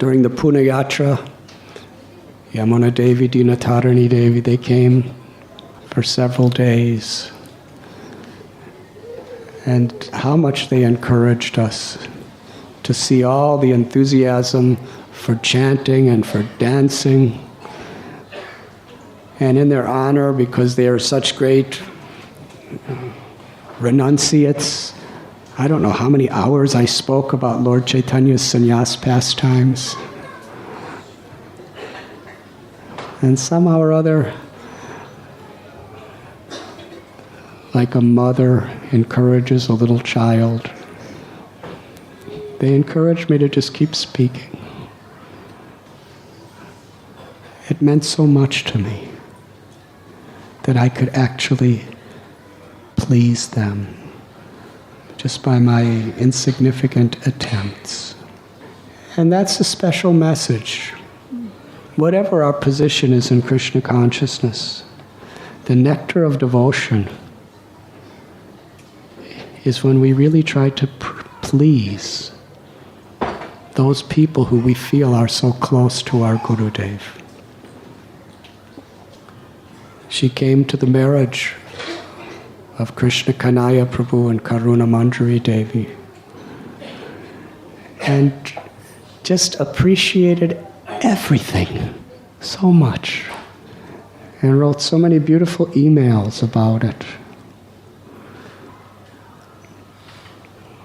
During the Pune Yatra, Yamuna Devi, Dinatarani Devi, they came for several days. And how much they encouraged us to see all the enthusiasm for chanting and for dancing. And in their honor, because they are such great renunciates, I don't know how many hours I spoke about Lord Chaitanya's sannyas pastimes. And somehow or other, like a mother encourages a little child, they encouraged me to just keep speaking. It meant so much to me that I could actually please them just by my insignificant attempts. And that's a special message. Whatever our position is in Krishna consciousness, the nectar of devotion is when we really try to please those people who we feel are so close to our Gurudev. She came to the marriage of Krishna Kanhaiya Prabhu and Karuna Manjari Devi and just appreciated everything so much and wrote so many beautiful emails about it.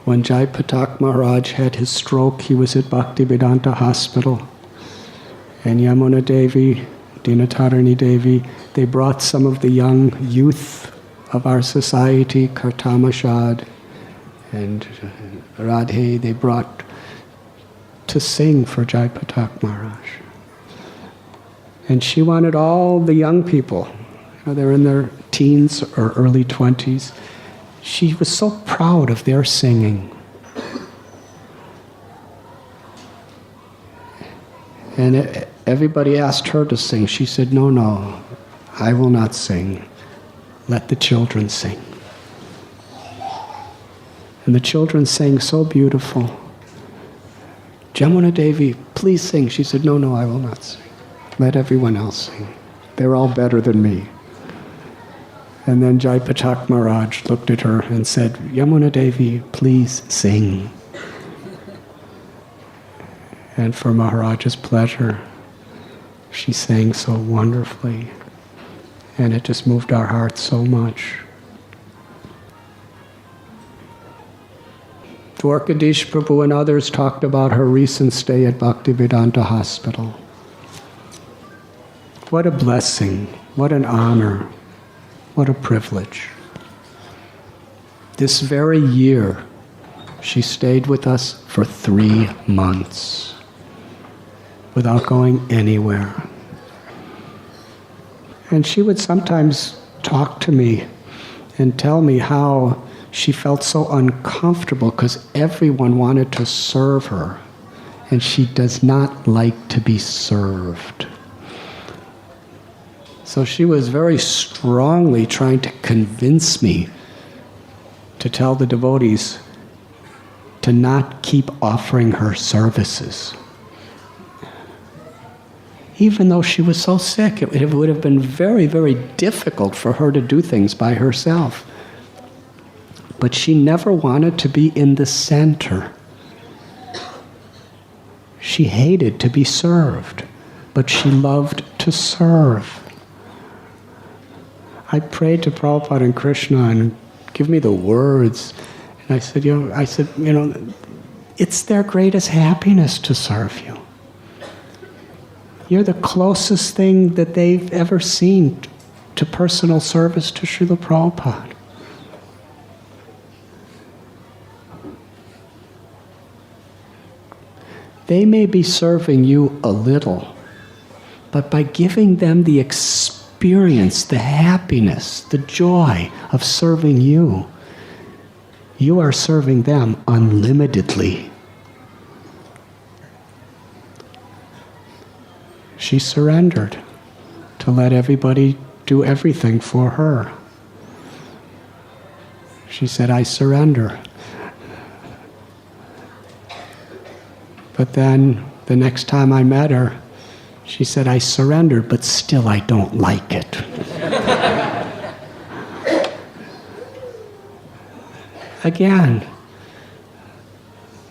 When Jai Patak Maharaj had his stroke, he was at Bhaktivedanta Hospital, and Yamuna Devi, Dinatarani Devi, they brought some of the young youth of our society, Kartamashad and Radhe, they brought to sing for Jai Patak Maharaj. And she wanted all the young people, they're in their teens or early 20s, she was so proud of their singing. And everybody asked her to sing. She said, no, I will not sing. Let the children sing. And the children sang so beautiful. Yamuna Devi, please sing. She said, no, I will not sing. Let everyone else sing. They're all better than me. And then Jai Patak Maharaj looked at her and said, Yamuna Devi, please sing. And for Maharaj's pleasure, she sang so wonderfully. And it just moved our hearts so much. Dwarkadish Prabhu and others talked about her recent stay at Bhaktivedanta Hospital. What a blessing, what an honor, what a privilege. This very year, she stayed with us for 3 months without going anywhere. And she would sometimes talk to me and tell me how she felt so uncomfortable because everyone wanted to serve her, and she does not like to be served. So she was very strongly trying to convince me to tell the devotees to not keep offering her services. Even though she was so sick, it would have been very, very difficult for her to do things by herself. But she never wanted to be in the center. She hated to be served, but she loved to serve. I prayed to Prabhupada and Krishna and give me the words. And I said, it's their greatest happiness to serve you. You're the closest thing that they've ever seen to personal service to Srila Prabhupada. They may be serving you a little, but by giving them the experience, the happiness, the joy of serving you, you are serving them unlimitedly. She surrendered to let everybody do everything for her. She said, I surrender. But then The next time I met her, she said, I surrendered, but still I don't like it. Again,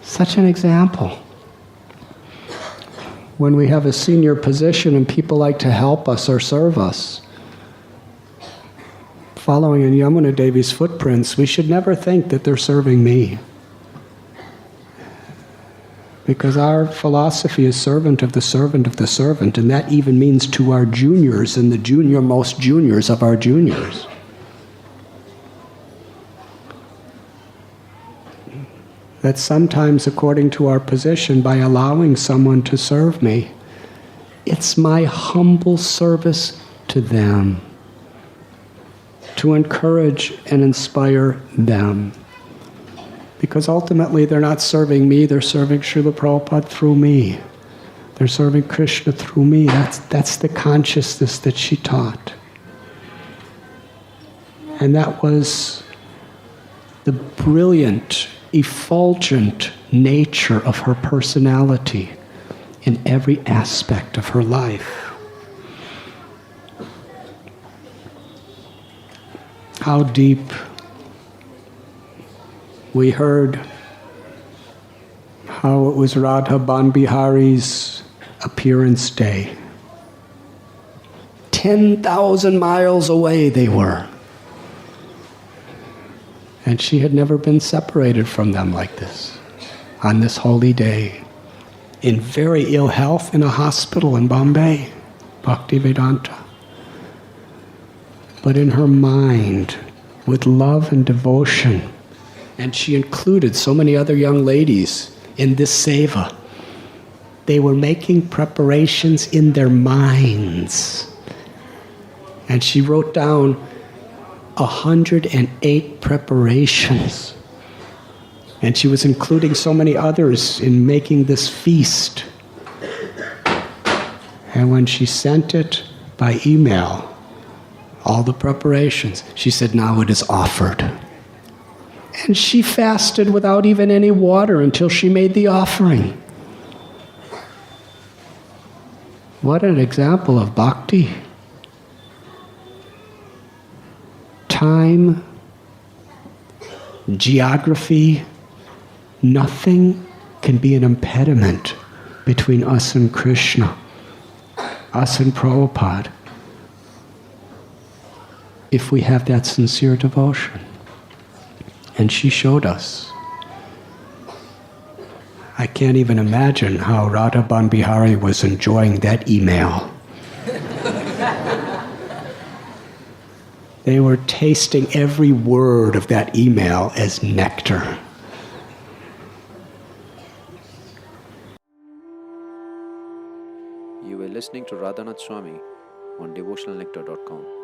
such an example. When we have a senior position and people like to help us or serve us, following in Yamuna Devi's footprints, we should never think that they're serving me. Because our philosophy is servant of the servant of the servant, and that even means to our juniors and the junior-most juniors of our juniors. That sometimes, according to our position, by allowing someone to serve me, it's my humble service to them, to encourage and inspire them. Because ultimately they're not serving me, they're serving Srila Prabhupada through me. They're serving Krishna through me. That's the consciousness that she taught. And that was the brilliant, effulgent nature of her personality in every aspect of her life. How deep. We heard how it was Radha Banbihari's appearance day. 10,000 miles away they were. And she had never been separated from them like this, on this holy day, in very ill health in a hospital in Bombay, Bhaktivedanta. But in her mind, with love and devotion, and she included so many other young ladies in this seva. They were making preparations in their minds. And she wrote down 108 preparations. And she was including so many others in making this feast. And when she sent it by email, all the preparations, she said, now it is offered. And she fasted without even any water until she made the offering. What an example of bhakti. Time, geography, nothing can be an impediment between us and Krishna, us and Prabhupada, if we have that sincere devotion. And she showed us. I can't even imagine how Radha Banbihari was enjoying that email. They were tasting every word of that email as nectar. You were listening to Radhanath Swami on devotionalnectar.com.